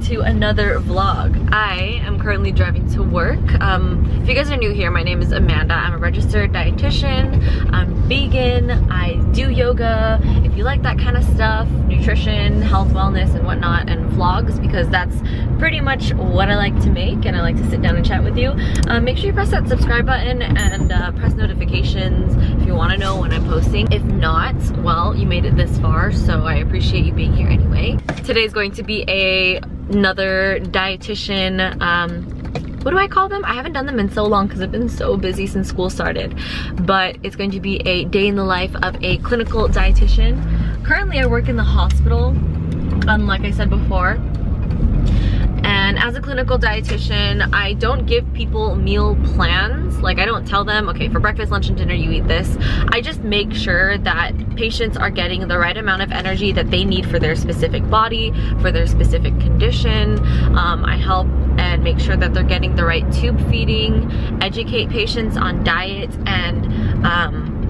to another vlog. I am currently driving to work. If you guys are new here, my name is Amanda. I'm a registered dietitian. I'm vegan. I do yoga. If you like that kind of stuff, nutrition, health, wellness, and whatnot, and vlogs, because that's pretty much what I like to make, and I like to sit down and chat with you. Make sure you press that subscribe button and press notifications if you want to know when I'm posting. If not, well, you made it this far, so I appreciate you being here anyway. Today's going to be another dietitian, what do I call them? I haven't done them in so long because I've been so busy since school started. But it's going to be a day in the life of a clinical dietitian. Currently I work in the hospital, like I said before. And as a clinical dietitian, I don't give people meal plans. Like, I don't tell them, okay, for breakfast, lunch, and dinner, you eat this. I just make sure that patients are getting the right amount of energy that they need for their specific body, for their specific condition. I help and make sure that they're getting the right tube feeding, educate patients on diet, and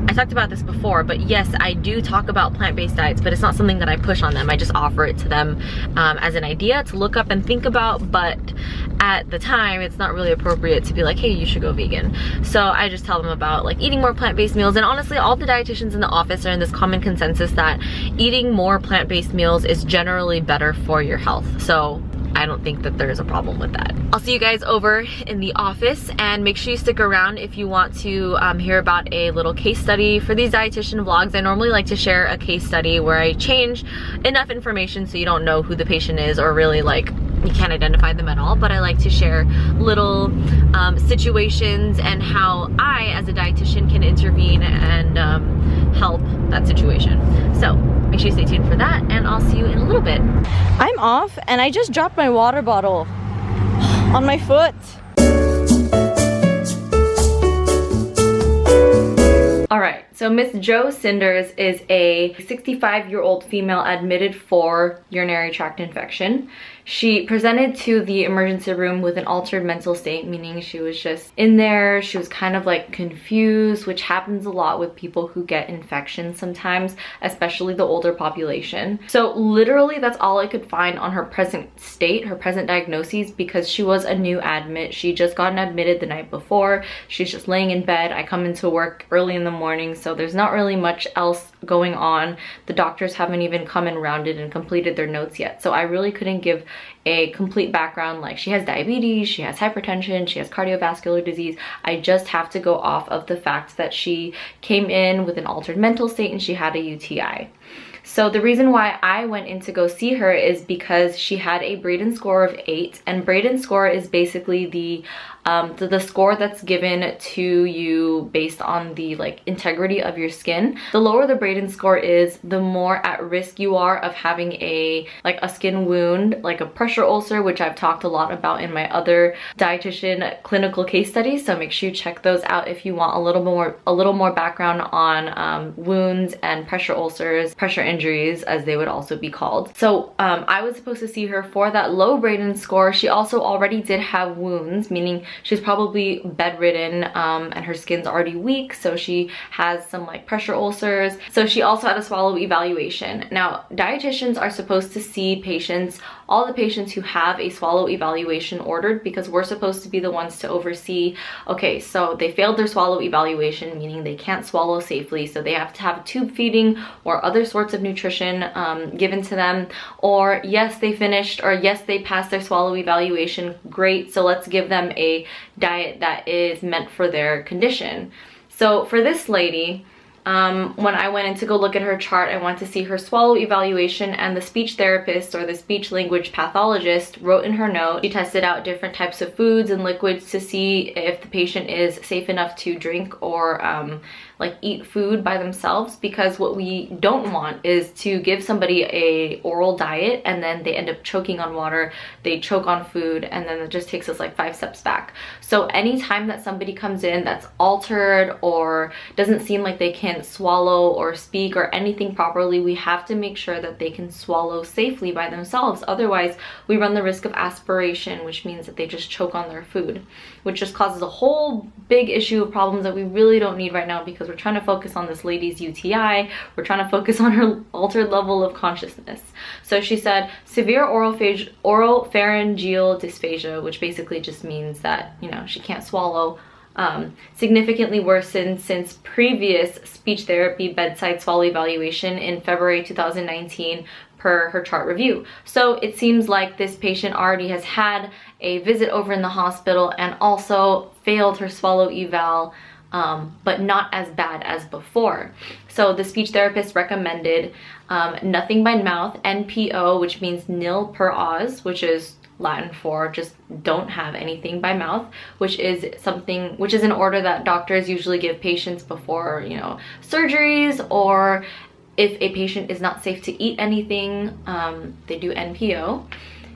I talked about this before, but yes, I do talk about plant-based diets, but it's not something that I push on them. I just offer it to them as an idea to look up and think about, but at the time, it's not really appropriate to be like, hey, you should go vegan. So I just tell them about like eating more plant-based meals, and honestly, all the dietitians in the office are in this common consensus that eating more plant-based meals is generally better for your health. So I don't think that there's a problem with that. I'll see you guys over in the office, and make sure you stick around if you want to hear about a little case study. For these dietitian vlogs, I normally like to share a case study where I change enough information so you don't know who the patient is, or really like you can't identify them at all, but I like to share little situations and how I as a dietitian can intervene and help that situation. So make sure you stay tuned for that, and I'll see you in a little bit. I'm off and I just dropped my water bottle on my foot. All right, so Miss Jo Cinders is a 65-year-old female admitted for urinary tract infection. She presented to the emergency room with an altered mental state, meaning she was just in there. She was kind of like confused, which happens a lot with people who get infections sometimes, especially the older population. So literally that's all I could find on her present state, her present diagnoses, because she was a new admit. She just gotten admitted the night before. She's just laying in bed. I come into work early in the morning, so there's not really much else going on. The doctors haven't even come and rounded and completed their notes yet. So I really couldn't give a complete background, like she has diabetes, she has hypertension, she has cardiovascular disease. I just have to go off of the fact that she came in with an altered mental state and she had a UTI. So the reason why I went in to go see her is because she had a Braden score of 8, and Braden score is basically the score that's given to you based on the like integrity of your skin. The lower the Braden score is, the more at risk you are of having a skin wound, like a pressure ulcer, which I've talked a lot about in my other dietitian clinical case studies. So make sure you check those out if you want a little more background on wounds and pressure ulcers, pressure injuries as they would also be called. So I was supposed to see her for that low Braden score. She also already did have wounds, meaning she's probably bedridden, and her skin's already weak, so she has some like pressure ulcers. So she also had a swallow evaluation. Now, dietitians are supposed to see patients, all the patients who have a swallow evaluation ordered, because we're supposed to be the ones to oversee, okay, so they failed their swallow evaluation, meaning they can't swallow safely, so they have to have tube feeding or other sorts of nutrition given to them, or yes, they finished, or yes, they passed their swallow evaluation, great, so let's give them a diet that is meant for their condition. So for this lady, when I went in to go look at her chart, I went to see her swallow evaluation, and the speech therapist or the speech language pathologist wrote in her note, she tested out different types of foods and liquids to see if the patient is safe enough to drink or like eat food by themselves, because what we don't want is to give somebody a oral diet and then they end up choking on water, they choke on food, and then it just takes us like 5 steps back. So anytime that somebody comes in that's altered or doesn't seem like they can can't swallow or speak or anything properly, we have to make sure that they can swallow safely by themselves. Otherwise, we run the risk of aspiration, which means that they just choke on their food, which just causes a whole big issue of problems that we really don't need right now, because we're trying to focus on this lady's UTI. We're trying to focus on her altered level of consciousness. So she said severe oropharyngeal dysphagia, which basically just means that, you know, she can't swallow, significantly worsened since previous speech therapy bedside swallow evaluation in February 2019 per her chart review. So it seems like this patient already has had a visit over in the hospital and also failed her swallow eval, but not as bad as before. So the speech therapist recommended nothing by mouth, NPO, which means nil per os, which is Latin for just don't have anything by mouth, which is an order that doctors usually give patients before, you know, surgeries, or if a patient is not safe to eat anything, they do NPO.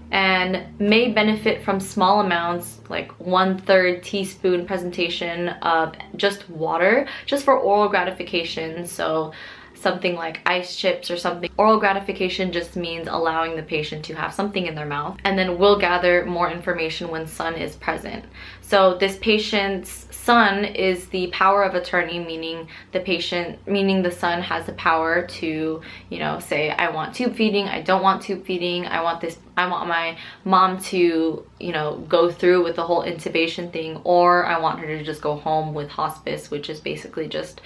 And may benefit from small amounts, like 1/3 teaspoon presentation of just water, just for oral gratification. So something like ice chips or something. Oral gratification just means allowing the patient to have something in their mouth, and then we'll gather more information when son is present. So this patient's son is the power of attorney, meaning the son has the power to, you know, say, I want tube feeding, I don't want tube feeding, I want my mom to, you know, go through with the whole intubation thing, or I want her to just go home with hospice, which is basically just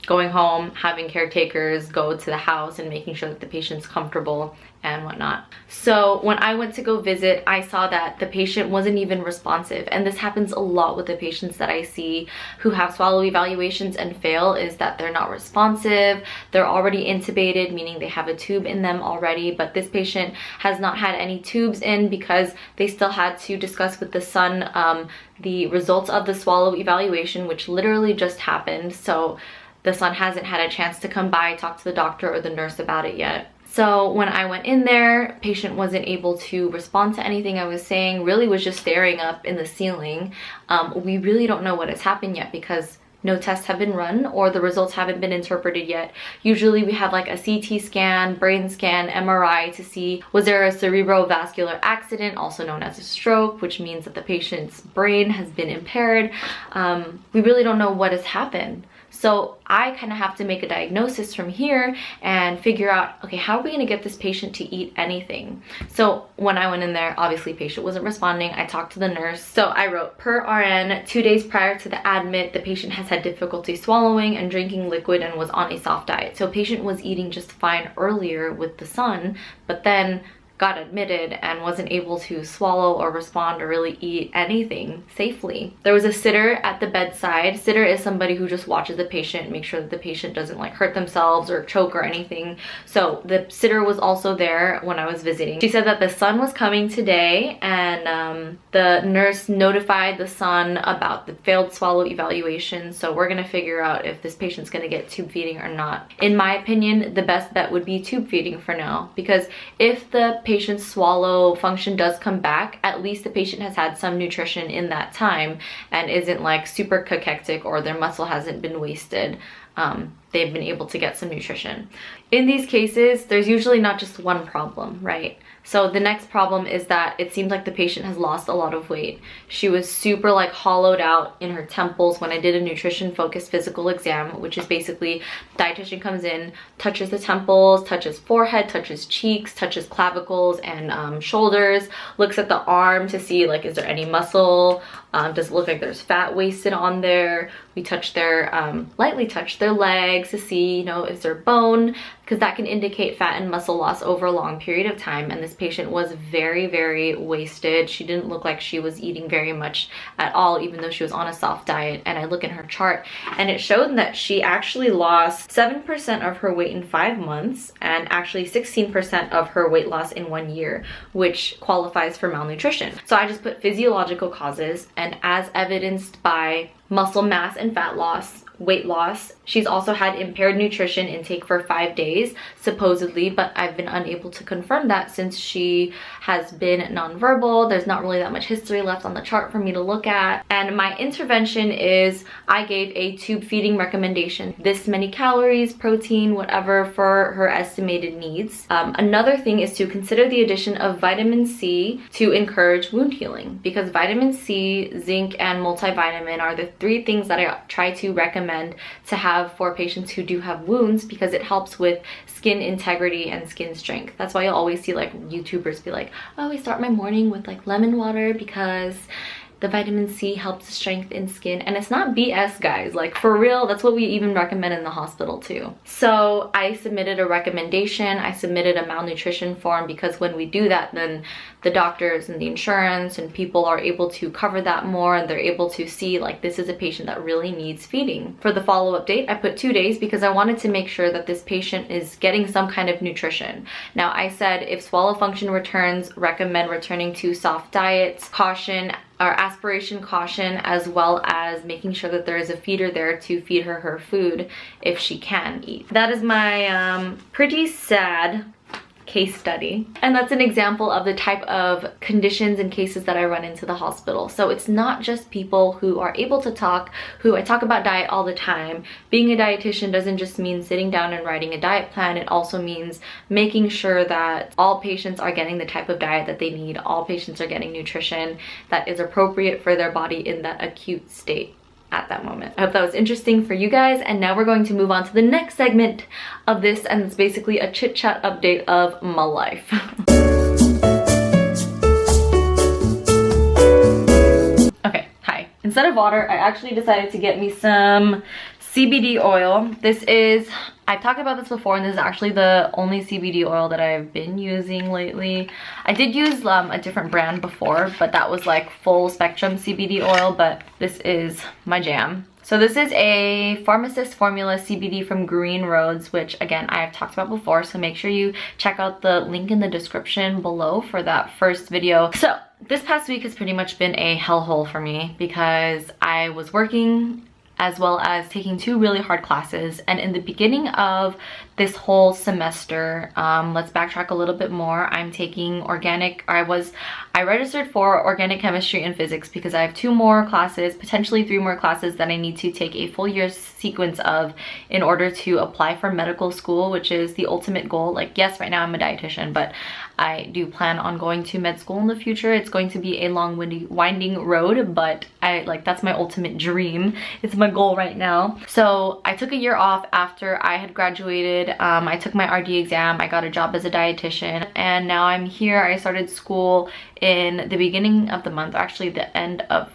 going home, having caretakers go to the house and making sure that the patient's comfortable and whatnot. So when I went to go visit, I saw that the patient wasn't even responsive. And this happens a lot with the patients that I see who have swallow evaluations and fail, is that they're not responsive. They're already intubated, meaning they have a tube in them already, but this patient has not had any tubes in because they still had to discuss with the son the results of the swallow evaluation, which literally just happened. So the son hasn't had a chance to come by, talk to the doctor or the nurse about it yet. So when I went in there, patient wasn't able to respond to anything I was saying, really was just staring up in the ceiling. We really don't know what has happened yet because no tests have been run or the results haven't been interpreted yet. Usually we have like a CT scan, brain scan, MRI to see, was there a cerebrovascular accident, also known as a stroke, which means that the patient's brain has been impaired. We really don't know what has happened. So I kind of have to make a diagnosis from here and figure out, okay, how are we going to get this patient to eat anything? So when I went in there, obviously patient wasn't responding. I talked to the nurse. So I wrote, per RN, 2 days prior to the admit, the patient has had difficulty swallowing and drinking liquid and was on a soft diet. So patient was eating just fine earlier with the son, but then got admitted and wasn't able to swallow or respond or really eat anything safely. There was a sitter at the bedside. Sitter is somebody who just watches the patient, make sure that the patient doesn't like hurt themselves or choke or anything. So the sitter was also there when I was visiting. She said that the son was coming today, and the nurse notified the son about the failed swallow evaluation. So we're gonna figure out if this patient's gonna get tube feeding or not. In my opinion, the best bet would be tube feeding for now, because if the patient's swallow function does come back, at least the patient has had some nutrition in that time and isn't like super cachectic, or their muscle hasn't been wasted. They've been able to get some nutrition. In these cases, there's usually not just one problem, right? So the next problem is that it seems like the patient has lost a lot of weight. She was super like hollowed out in her temples when I did a nutrition focused physical exam, which is basically dietitian comes in, touches the temples, touches forehead, touches cheeks, touches clavicles and shoulders, looks at the arm to see like, is there any muscle? Does it look like there's fat wasted on there? We touch their, lightly touch their legs to see, you know, is there bone? Because that can indicate fat and muscle loss over a long period of time. And this patient was very, very wasted. She didn't look like she was eating very much at all, even though she was on a soft diet. And I look in her chart and it showed that she actually lost 7% of her weight in 5 months and actually 16% of her weight loss in 1 year, which qualifies for malnutrition. So I just put physiological causes, and as evidenced by muscle mass and fat loss, weight loss, She's also had impaired nutrition intake for 5 days, supposedly, but I've been unable to confirm that since she has been nonverbal. There's not really that much history left on the chart for me to look at. And my intervention is I gave a tube feeding recommendation. This many calories, protein, whatever for her estimated needs. Another thing is to consider the addition of vitamin C to encourage wound healing, because vitamin C, zinc, and multivitamin are the 3 things that I try to recommend to have for patients who do have wounds, because it helps with skin integrity and skin strength. That's why you'll always see like YouTubers be like, oh, I start my morning with like lemon water because the vitamin C helps strengthen skin. And it's not BS, guys. Like, for real, that's what we even recommend in the hospital too. So I submitted a recommendation. I submitted a malnutrition form, because when we do that, then the doctors and the insurance and people are able to cover that more, and they're able to see like this is a patient that really needs feeding. For the follow-up date, I put 2 days because I wanted to make sure that this patient is getting some kind of nutrition. Now, I said if swallow function returns, recommend returning to soft diets, caution or aspiration caution, as well as making sure that there is a feeder there to feed her food if she can eat. That is my pretty sad case study, and that's an example of the type of conditions and cases that I run into the hospital. So it's not just people who are able to talk, who I talk about diet all the time. Being a dietitian doesn't just mean sitting down and writing a diet plan. It also means making sure that all patients are getting the type of diet that they need. All patients are getting nutrition that is appropriate for their body in that acute state at that moment. I hope that was interesting for you guys, and now we're going to move on to the next segment of this, and it's basically a chit chat update of my life. Okay, hi. Instead of water, I actually decided to get me some CBD oil. This is, I've talked about this before, and this is actually the only CBD oil that I've been using lately. I did use a different brand before, but that was like full spectrum CBD oil, but this is my jam. So this is a pharmacist formula CBD from Green Roads, which again, I have talked about before, so make sure you check out the link in the description below for that first video. So this past week has pretty much been a hellhole for me, because I was working as well as taking 2 really hard classes. And in the beginning of this whole semester, let's backtrack a little bit more. I'm taking I registered for organic chemistry and physics because I have 2 more classes, potentially 3 more classes that I need to take a full year sequence of in order to apply for medical school, which is the ultimate goal. Like, yes, right now I'm a dietitian, but I do plan on going to med school in the future. It's going to be a long, winding road, but that's my ultimate dream. It's my goal right now. So I took a year off after I had graduated. I took my RD exam. I got a job as a dietitian, and now I'm here. I started school in the beginning of the month, actually the end of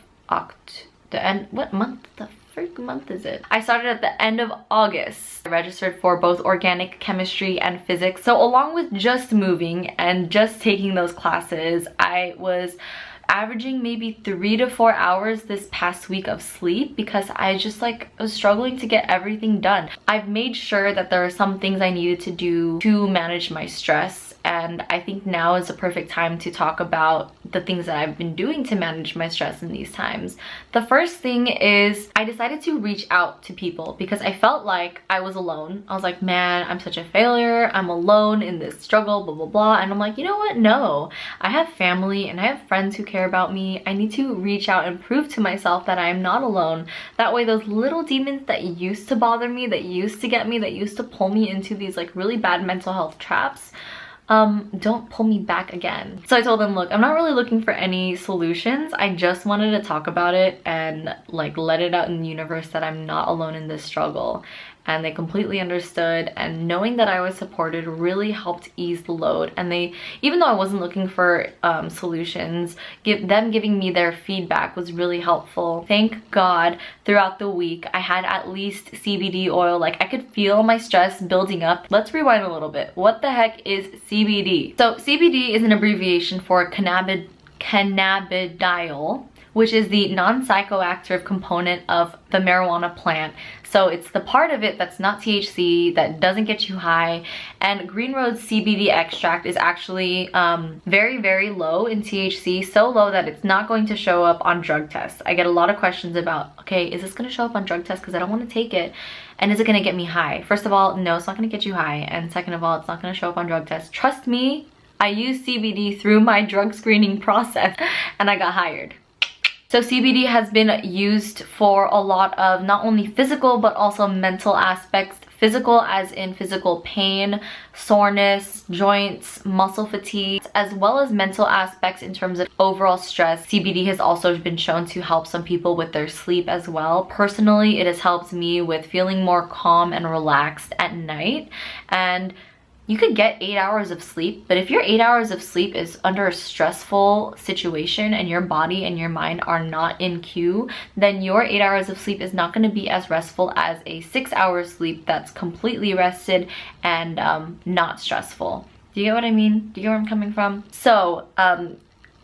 what month? The freak month is it? I started at the end of August. I registered for both organic chemistry and physics. So along with just moving and just taking those classes, I was averaging maybe 3 to 4 hours this past week of sleep, because I just was struggling to get everything done. I've made sure that there are some things I needed to do to manage my stress, and I think now is the perfect time to talk about the things that I've been doing to manage my stress in these times. The first thing is I decided to reach out to people because I felt like I was alone. I was like, man, I'm such a failure. I'm alone in this struggle, blah, blah, blah. And I'm like, you know what? No, I have family and I have friends who care about me. I need to reach out and prove to myself that I am not alone. That way those little demons that used to bother me, that used to get me, that used to pull me into these really bad mental health traps, don't pull me back again. So I told them, look, I'm not really looking for any solutions. I just wanted to talk about it and let it out in the universe that I'm not alone in this struggle. And they completely understood, and knowing that I was supported really helped ease the load. And they, even though I wasn't looking for solutions, them giving me their feedback was really helpful. Thank God throughout the week I had at least CBD oil. I could feel my stress building up. Let's rewind a little bit. What the heck is CBD? So CBD is an abbreviation for cannabidiol, which is the non-psychoactive component of the marijuana plant. So it's the part of it that's not THC, that doesn't get you high. And Green Road's CBD extract is actually very, very low in THC, so low that it's not going to show up on drug tests. I get a lot of questions about, okay, is this going to show up on drug tests because I don't want to take it? And is it going to get me high? First of all, no, it's not going to get you high. And second of all, it's not going to show up on drug tests. Trust me, I use CBD through my drug screening process and I got hired. So CBD has been used for a lot of not only physical but also mental aspects. Physical as in physical pain, soreness, joints, muscle fatigue, as well as mental aspects in terms of overall stress. CBD has also been shown to help some people with their sleep as well. Personally, it has helped me with feeling more calm and relaxed at night. And you could get 8 hours of sleep, but if your 8 hours of sleep is under a stressful situation and your body and your mind are not in cue, then your 8 hours of sleep is not going to be as restful as a 6 hours sleep that's completely rested and not stressful. Do you get what I mean? Do you get where I'm coming from? So,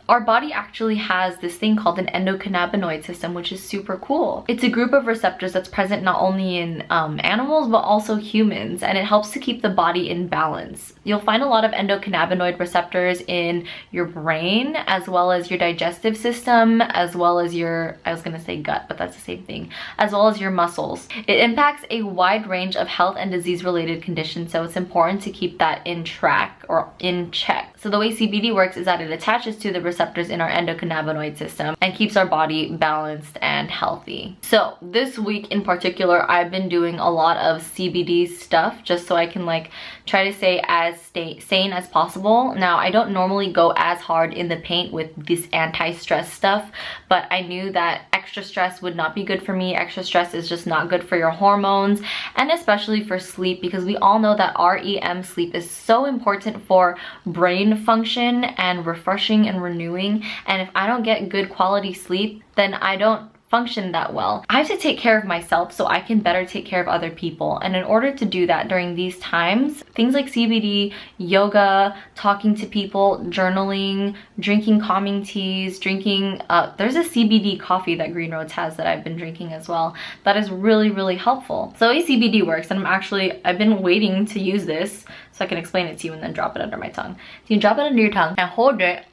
our body actually has this thing called an endocannabinoid system, which is super cool. It's a group of receptors that's present not only in animals, but also humans, and it helps to keep the body in balance. You'll find a lot of endocannabinoid receptors in your brain, as well as your digestive system, as well as your, I was gonna say gut, but that's the same thing, as well as your muscles. It impacts a wide range of health and disease-related conditions, so it's important to keep that in track or in check. So the way CBD works is that it attaches to the receptors in our endocannabinoid system and keeps our body balanced and healthy. So this week in particular, I've been doing a lot of CBD stuff just so I can like try to stay as sane as possible. Now, I don't normally go as hard in the paint with this anti-stress stuff, but I knew that extra stress would not be good for me. Extra stress is just not good for your hormones, and especially for sleep, because we all know that REM sleep is so important for brain function and refreshing and renewing. And if I don't get good quality sleep, then I don't function that well. I have to take care of myself so I can better take care of other people. And in order to do that during these times, things like CBD, yoga, talking to people, journaling, drinking calming teas, drinking, there's a CBD coffee that Green Roads has that I've been drinking as well. That is really, really helpful. So CBD works, and I've been waiting to use this so I can explain it to you and then drop it under my tongue. So you drop it under your tongue and hold it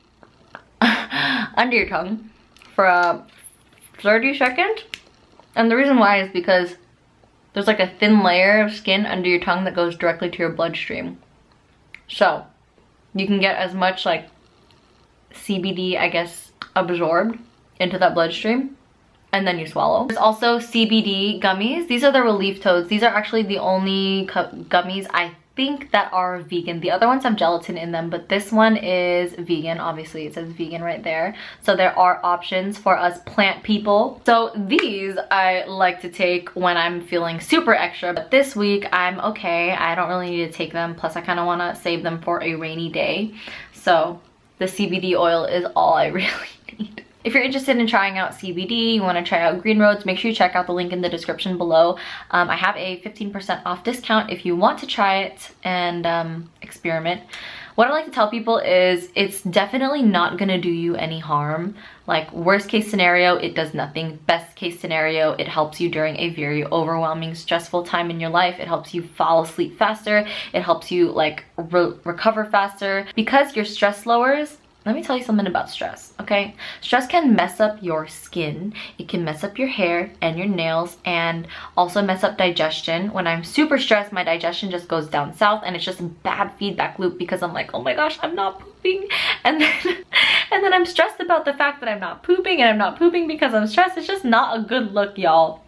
under your tongue for 30 seconds. And the reason why is because there's like a thin layer of skin under your tongue that goes directly to your bloodstream. So you can get as much like CBD, I guess, absorbed into that bloodstream, and then you swallow. There's also CBD gummies. These are the relief toads. These are actually the only gummies I think that are vegan. The other ones have gelatin in them, but this one is vegan. Obviously it says vegan right there. So there are options for us plant people. So these I like to take when I'm feeling super extra, but this week I'm okay. I don't really need to take them. Plus I kind of want to save them for a rainy day. So the CBD oil is all I really need. If you're interested in trying out CBD, you want to try out Green Roads, make sure you check out the link in the description below. I have a 15% off discount if you want to try it and experiment. What I like to tell people is it's definitely not going to do you any harm. Like, worst case scenario, it does nothing. Best case scenario, it helps you during a very overwhelming, stressful time in your life. It helps you fall asleep faster. It helps you like recover faster. Because your stress lowers, let me tell you something about stress, okay? Stress can mess up your skin. It can mess up your hair and your nails, and also mess up digestion. When I'm super stressed, my digestion just goes down south, and it's just a bad feedback loop because I'm like, oh my gosh, I'm not pooping. And then I'm stressed about the fact that I'm not pooping, and I'm not pooping because I'm stressed. It's just not a good look, y'all.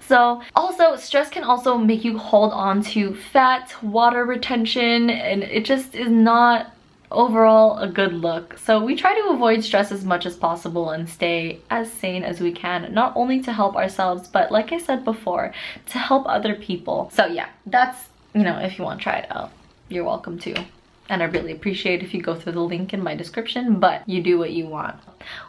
So also, stress can also make you hold on to fat, water retention, and it just is not overall a good look. So we try to avoid stress as much as possible and stay as sane as we can, not only to help ourselves, but like I said before, to help other people. So yeah, that's, you know, if you want to try it out, you're welcome to. And I really appreciate if you go through the link in my description, but you do what you want.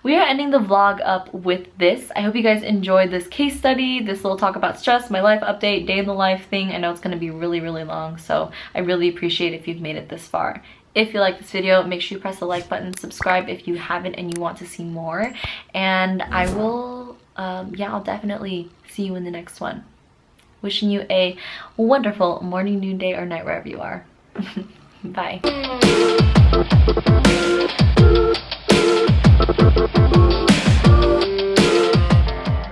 We are ending the vlog up with this. I hope you guys enjoyed this case study, this little talk about stress, my life update, day in the life thing. I know it's going to be really, really long, so I really appreciate if you've made it this far. If you like this video, make sure you press the like button, subscribe if you haven't and you want to see more. And I will, yeah, I'll definitely see you in the next one. Wishing you a wonderful morning, noonday, or night wherever you are. Bye.